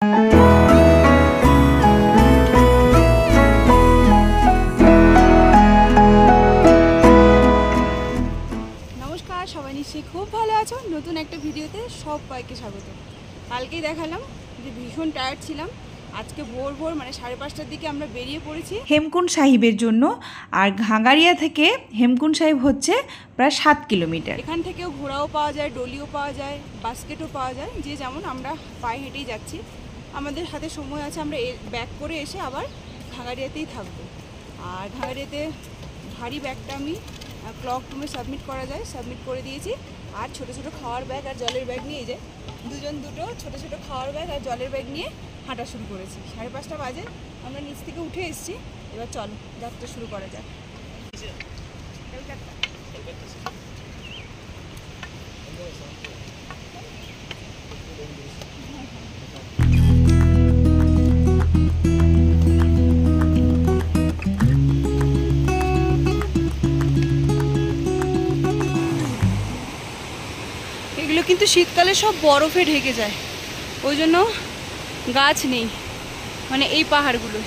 নমস্কার, সবাই নিশ্চয়ই খুব ভালো আছো। নতুন একটা ভিডিওতে সবাইকে স্বাগত। কালকেই দেখালাম যে ভীষণ টায়ার্ড ছিলাম। আজকে ভোর ভোর মানে 5:30টার দিকে আমরা বেরিয়ে পড়েছি হেমকুণ্ড সাহিবের জন্য। আর ঘাগারিয়া থেকে হেমকুণ্ড সাহিব হচ্ছে প্রায় 7 কিলোমিটার। এখান থেকেও ঘোড়াও পাওয়া যায়, ডলিও পাওয়া যায়, বাস্কেটও পাওয়া যায়, যে যেমন। আমরা পায়ে হেঁটেই যাচ্ছি, আমাদের হাতে সময় আছে। আমরা ব্যাক করে এসে আবার ঘাগারিয়াতেই থাকবো। আর ঘাগারিয়াতে ভারী ব্যাগটা আমি ক্লক রুমে সাবমিট করা যায়, সাবমিট করে দিয়েছি। আর ছোটো ছোটো খাওয়ার ব্যাগ আর জলের ব্যাগ নিয়ে যায়, দুজন দুটো ছোটো ছোটো খাওয়ার ব্যাগ আর জলের ব্যাগ নিয়ে হাঁটা শুরু করেছি। 5:30 বাজে আমরা নিচ থেকে উঠে এসেছি। এবার চলো যাত্রা শুরু করা যাক। এগুলো কিন্তু শীতকালে সব বরফে ঢেকে যায়, ওই জন্য গাছ নেই। মানে এই পাহাড়গুলো,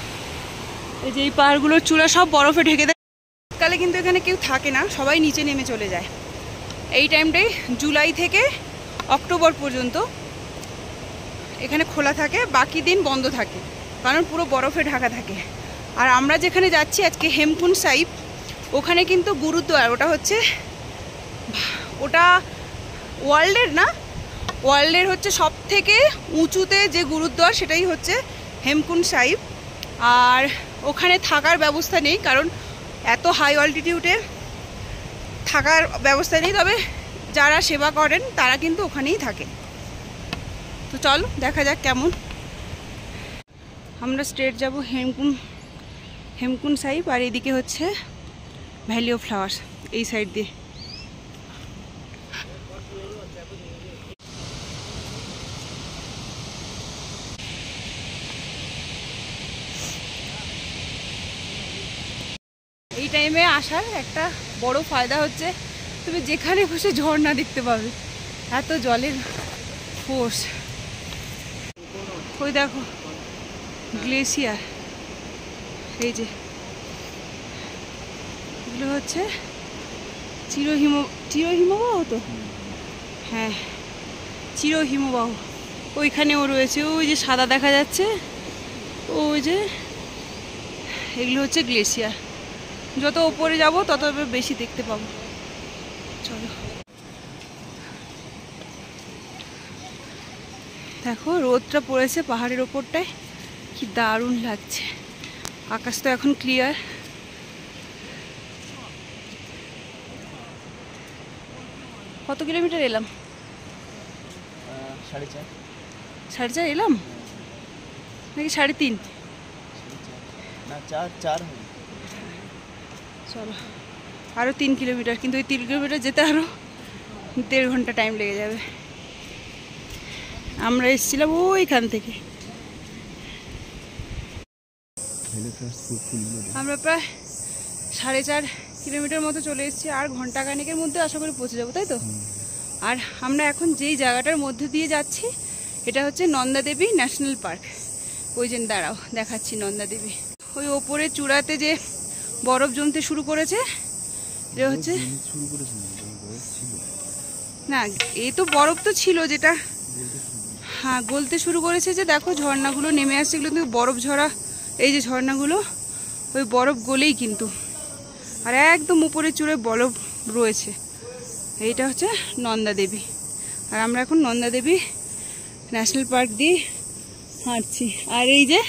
এই যে এই পাহাড়গুলোর চূড়া সব বরফে ঢেকে দেয়। শীতকালে কিন্তু এখানে কেউ থাকে না, সবাই নিচে নেমে চলে যায়। এই টাইমটাই জুলাই থেকে অক্টোবর পর্যন্ত এখানে খোলা থাকে, বাকি দিন বন্ধ থাকে, কারণ পুরো বরফে ঢাকা থাকে। আর আমরা যেখানে যাচ্ছি আজকে হেমকুণ্ড সাহিব, ওখানে কিন্তু গুরুদ্বার, ওটা হচ্ছে ওটা ওয়ার্ল্ডের না, ওয়ার্ল্ডের হচ্ছে সব থেকে উঁচুতে যে গুরুদ্বার, সেটাই হচ্ছে হেমকুণ্ড সাহিব। আর ওখানে থাকার ব্যবস্থা নেই, কারণ এত হাই অল্টিটিউডে থাকার ব্যবস্থা নেই। তবে যারা সেবা করেন তারা কিন্তু ওখানেই থাকে। তো চলো দেখা যাক কেমন। আমরা স্ট্রেট যাব হেমকুণ্ড সাহিব। আর এদিকে হচ্ছে ভ্যালি অফ ফ্লাওয়ার্স, এই সাইড দিয়ে। এই টাইমে আসার একটা বড় ফায়দা হচ্ছে তুমি যেখানে বসে ঝর্ণা দেখতে পাবে, এত জলের ফোর্স। ওই দেখো গ্লেসিয়ার, এই যে এগুলো হচ্ছে চিরহিমবাহ তো, হ্যাঁ চিরহিমবাহ। ওইখানেও রয়েছে, ওই যে সাদা দেখা যাচ্ছে, ওই যে এগুলো হচ্ছে গ্লেসিয়ার। যত উপরে যাব তত বেশি দেখতে পাবো। চলো দেখো রোদটা পড়েছে পাহাড়ের ওপরটায়, কি দারুণ লাগছে। আকাশ তো এখন ক্লিয়ার। কত কিলোমিটার এলাম? 4.5 এলাম নাকি 3.5? না 4 চলো আরও 3 কিলোমিটার, কিন্তু ওই 3 কিলোমিটার যেতে আরও 1.5 ঘন্টা টাইম লেগে যাবে। আমরা এসেছিলাম ওইখান থেকে। আমরা প্রায় 4.5 কিলোমিটার মতো চলে এসেছি, আর ঘন্টা খানেকের মধ্যে আশা করি পৌঁছে যাবো, তাই তো? আর আমরা এখন যেই জায়গাটার মধ্যে দিয়ে যাচ্ছি, এটা হচ্ছে নন্দা দেবী ন্যাশনাল পার্ক। ওই যে দাঁড়াও দেখাচ্ছি নন্দা দেবী। ওই ওপরে চূড়াতে যে বরফ জমতে শুরু করেছে, এটা হচ্ছে না, এই তো বরফ তো ছিল, যেটা হ্যাঁ গলতে শুরু করেছে। যে দেখো ঝর্ণাগুলো নেমে আসছে, এগুলো কিন্তু বরফ ঝরা। এই যে ঝর্ণাগুলো, ওই বরফ গলেই কিন্তু। আর একদম উপরে চূড়ে বরফ রয়েছে। এইটা হচ্ছে নন্দা দেবী। আর আমরা এখন নন্দা দেবী ন্যাশনাল পার্ক দিয়ে হাঁটছি। আর এই যে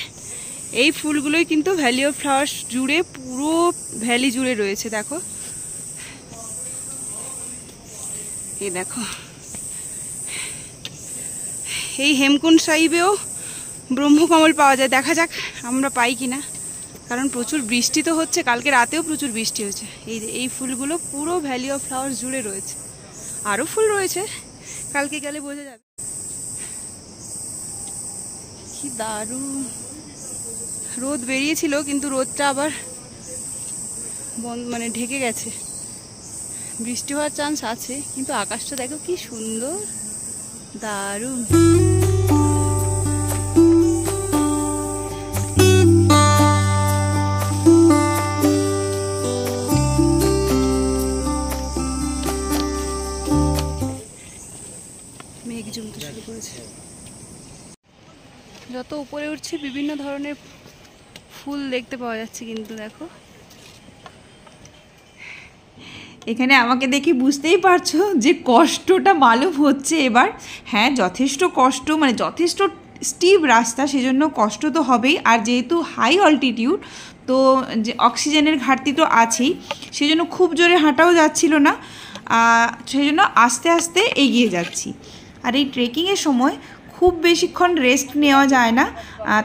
এই ফুলগুলোই কিন্তু ভ্যালি অফ ফ্লাওয়ার্স জুড়ে, পুরো ভ্যালি জুড়ে রয়েছে। দেখো এই দেখো, এই হেমকুণ্ড সাহিবেও ব্রহ্মকমল পাওয়া যায়। দেখা যাক আমরা পাই কিনা, কারণ প্রচুর বৃষ্টি তো হচ্ছে, কালকে রাতেও প্রচুর বৃষ্টি হচ্ছে। এই ফুলগুলো পুরো ভ্যালি অফ ফ্লাওয়ার্স জুড়ে রয়েছে। আরও ফুল রয়েছে, কালকে গেলে বোঝা যাবে। কি দারুণ রোদ বেরিয়েছিল, কিন্তু রোদটা আবার মানে ঢেকে গেছে। বৃষ্টি হওয়ার চান্স আছে, কিন্তু আকাশটা দেখো কি সুন্দর, দারুণ। যত উপরে উঠছি বিভিন্ন ধরনের ফুল দেখতে পাওয়া যাচ্ছে, কিন্তু দেখো এখানে আমাকে দেখে বুঝতেই পারছো যে কষ্টটা মালুম হচ্ছে এবার। হ্যাঁ, যথেষ্ট কষ্ট, মানে যথেষ্ট স্টিপ রাস্তা, সেজন্য কষ্ট তো হবেই। আর যেহেতু হাই অল্টিটিউড, তো যে অক্সিজেনের ঘাটতি তো আছেই, সেজন্য খুব জোরে হাঁটাও যাচ্ছিল না, সেই জন্য আস্তে আস্তে এগিয়ে যাচ্ছি। আর এই ট্রেকিংয়ের সময় খুব বেশিক্ষণ রেস্ট নেওয়া যায় না,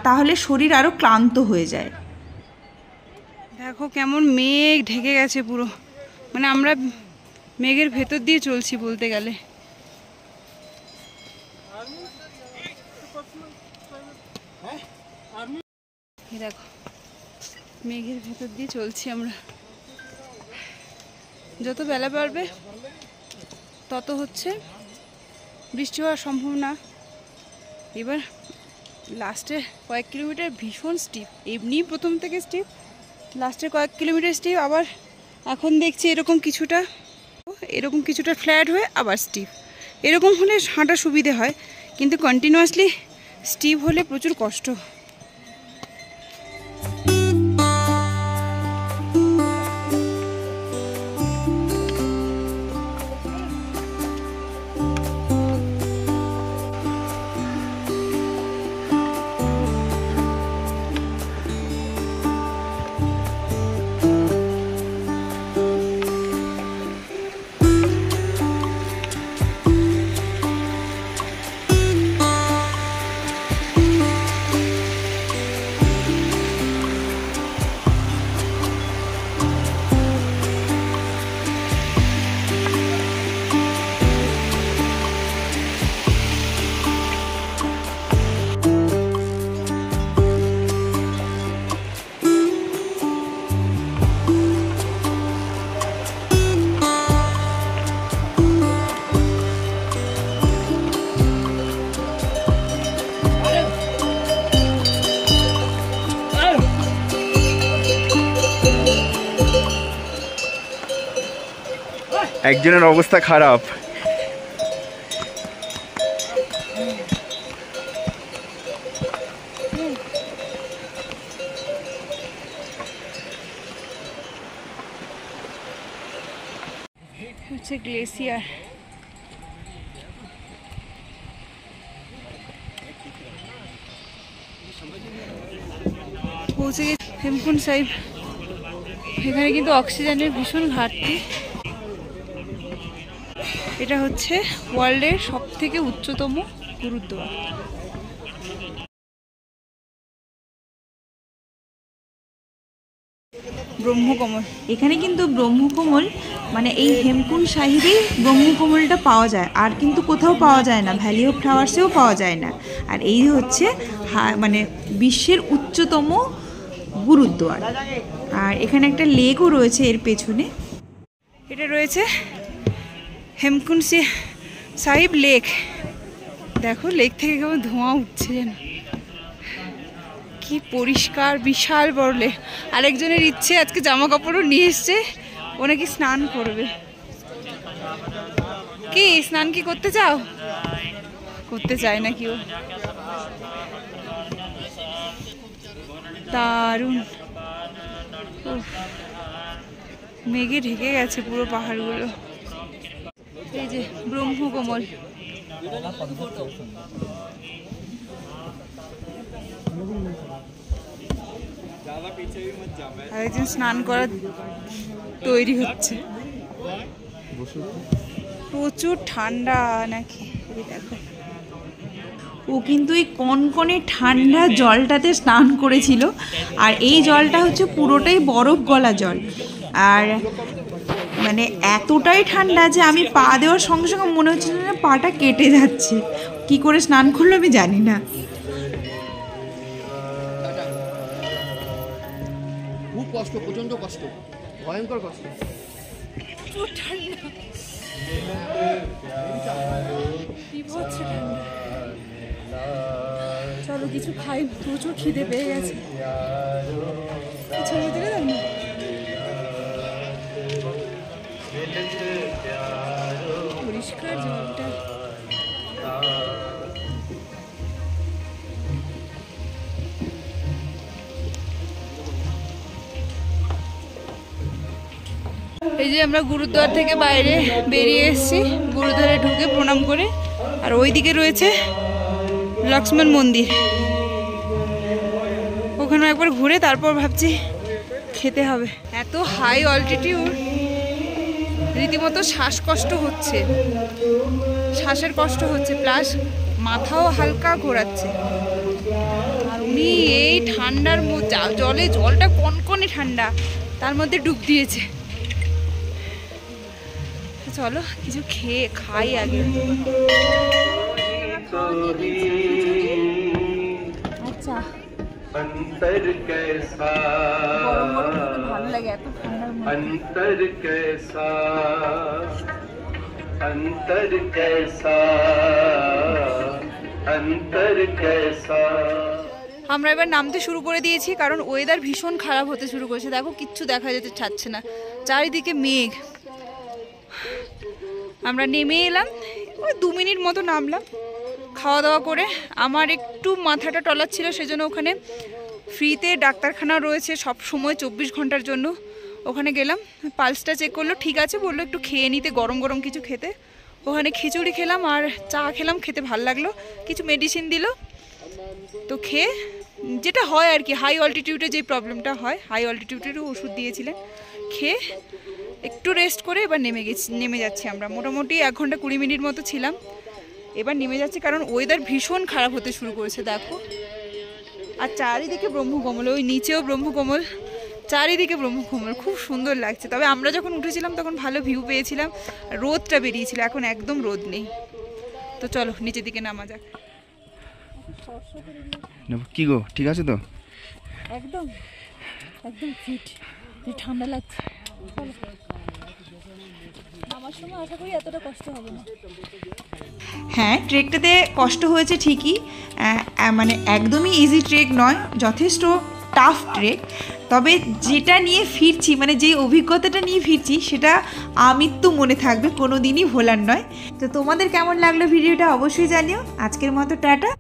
তাহলে শরীর আরও ক্লান্ত হয়ে যায়। দেখো কেমন মেঘ ঢেকে গেছে পুরো, মানে আমরা মেঘের ভেতর দিয়ে চলছি বলতে গেলে। দেখো মেঘের ভেতর দিয়ে চলছি আমরা। যত বেলা বাড়বে তত হচ্ছে বৃষ্টি হওয়ার সম্ভাবনা। এবার লাস্টে কয়েক কিলোমিটার ভীষণ স্টিপ, এমনি প্রথম থেকে স্টিপ, লাস্টের কয়েক কিলোমিটার স্টিপ, আবার এখন দেখছি এরকম কিছুটা ফ্ল্যাট হয়ে আবার স্টিপ। এরকম হলে হাঁটা সুবিধে হয়, কিন্তু কন্টিনিউয়াসলি স্টিপ হলে প্রচুর কষ্ট। একজনের অবস্থা খারাপ। হচ্ছে গ্লেসিয়ার। পৌঁছে গেছি হেমকুণ্ড সাহিব। এখানে কিন্তু অক্সিজেনের ভীষণ ঘাটতি। এটা হচ্ছে ওয়ার্ল্ডের সবথেকে উচ্চতম গুরুদ্বার। ব্রহ্মকমল, এখানে কিন্তু ব্রহ্মকমল, মানে এই হেমকুণ্ড সাহিবেই ব্রহ্মকমলটা পাওয়া যায়, আর কিন্তু কোথাও পাওয়া যায় না, ভ্যালি অফ ফ্লাওয়ার্সেও পাওয়া যায় না। আর এই হচ্ছে মানে বিশ্বের উচ্চতম গুরুদ্বার। আর এখানে একটা লেকও রয়েছে এর পেছনে। এটা রয়েছে হেমকুণ্ড সাহিব লেক। দেখো লেক থেকে কেমন ধোঁয়া উঠছে যেন, কি পরিষ্কার, বিশাল বড় লেক। আরেকজনের ইচ্ছে আজকে জামা কাপড়ও নিয়ে এসছে, ও নাকি স্নান করবে। কি স্নান কি করতে চাও? করতে চায় না কি ও? দারুণ। মেঘে ঢেকে গেছে পুরো পাহাড়গুলো। এই যে ব্রহ্মকমল। আরেকজন স্নান করার তৈরি হচ্ছে। প্রচুর ঠান্ডা নাকি দেখো। ও কিন্তু এই কনকনে ঠান্ডা জলটাতে স্নান করেছিল, আর এই জলটা হচ্ছে পুরোটাই বরফ গলা জল। আর মানে এতটাই ঠান্ডা যে আমি পা দেওয়ার সঙ্গে সঙ্গে মনে হচ্ছিল না পাটা কেটে যাচ্ছে। কি করে স্নান করলো আমি জানি না। খুব কষ্ট, প্রচন্ড কষ্ট, ভয়ঙ্কর কষ্ট। চলো কিছু খাই, প্রচুর খিদে পেয়ে গেছে। ছবি তুলে দাও না। পরিষ্কার জলটা। এই যে আমরা গুরুদ্বার থেকে বাইরে বেরিয়ে এসেছি, গুরুদ্বারে ঢুকে প্রণাম করে। আর ওইদিকে রয়েছে লক্ষ্মণ মন্দির, ওখানে একবার ঘুরে তারপর ভাবছি খেতে হবে। এত হাই অল্টিটিউড, রীতিমতো শ্বাসকষ্ট হচ্ছে, শ্বাসের কষ্ট হচ্ছে, প্লাস মাথাও হালকা ঘোরাচ্ছে। আর উনি এই ঠান্ডার মধ্যে জলটা কনকনে ঠান্ডা, তার মধ্যে ডুব দিয়েছে। চলো কিছু খাই আগে। আচ্ছা, अंतर कैसा ভালো লাগে এত ঠান্ডার মধ্যে। अंतर कैसा अंतर कैसा अंतर कैसा। আমরা এবার নামতে শুরু করে দিয়েছি, কারণ ওয়েদার ভীষণ খারাপ হতে শুরু করেছে। দেখো কিচ্ছু দেখা যেতে চাচ্ছে না, চারিদিকে মেঘ। আমরা নেমে এলাম, ওই 2 মিনিট মতো নামলাম, খাওয়া দাওয়া করে। আমার একটু মাথাটা টলাচ্ছিল, সেজন্য ওখানে ফ্রিতে ডাক্তারখানা রয়েছে সব সময় 24 ঘন্টার জন্য। ওখানে গেলাম, পালসটা চেক করলো, ঠিক আছে বললো একটু খেয়ে নিতে, গরম গরম কিছু খেতে। ওখানে খিচুড়ি খেলাম আর চা খেলাম, খেতে ভালো লাগলো। কিছু মেডিসিন দিল, তো খেয়ে যেটা হয় আর কি, হাই অল্টিটিউডে যে প্রবলেমটা হয়, হাই অল্টিটিউডেরও ওষুধ দিয়েছিলেন। খেয়ে একটু রেস্ট করে এবার নেমে যাচ্ছি আমরা। মোটামুটি 1 ঘন্টা 20 মিনিট মতো ছিলাম, এবার নেমে যাচ্ছি, কারণ ওয়েদার ভীষণ খারাপ হতে শুরু করেছে। দেখো, আর চারিদিকে ব্রহ্মকমল, ওই নিচেও ব্রহ্মকমল, চারিদিকে ব্রহ্মকমল, খুব সুন্দর লাগছে। তবে আমরা যখন উঠেছিলাম তখন ভালো ভিউ পেয়েছিলাম, রোদটা বেরিয়েছিল, এখন একদম রোদ নেই। তো চলো নিচের দিকে নামা যাক। কি গো, ঠিক আছে তো? একদম একদম ফিট, ঠান্ডা লাগছে। নামার সময় আশা করি এতটা কষ্ট হবে না। হ্যাঁ, ট্রেকটাতে কষ্ট হয়েছে ঠিকই, মানে একদমই ইজি ট্রেক নয়, যথেষ্ট টাফ ট্রেক। তবে যেটা নিয়ে ফিরছি, মানে যেই অভিজ্ঞতাটা নিয়ে ফিরছি, সেটা আমৃত্যু মনে থাকবে, কোনো দিনই ভোলার নয়। তো তোমাদের কেমন লাগলো ভিডিওটা অবশ্যই জানিও। আজকের মতো টাটা।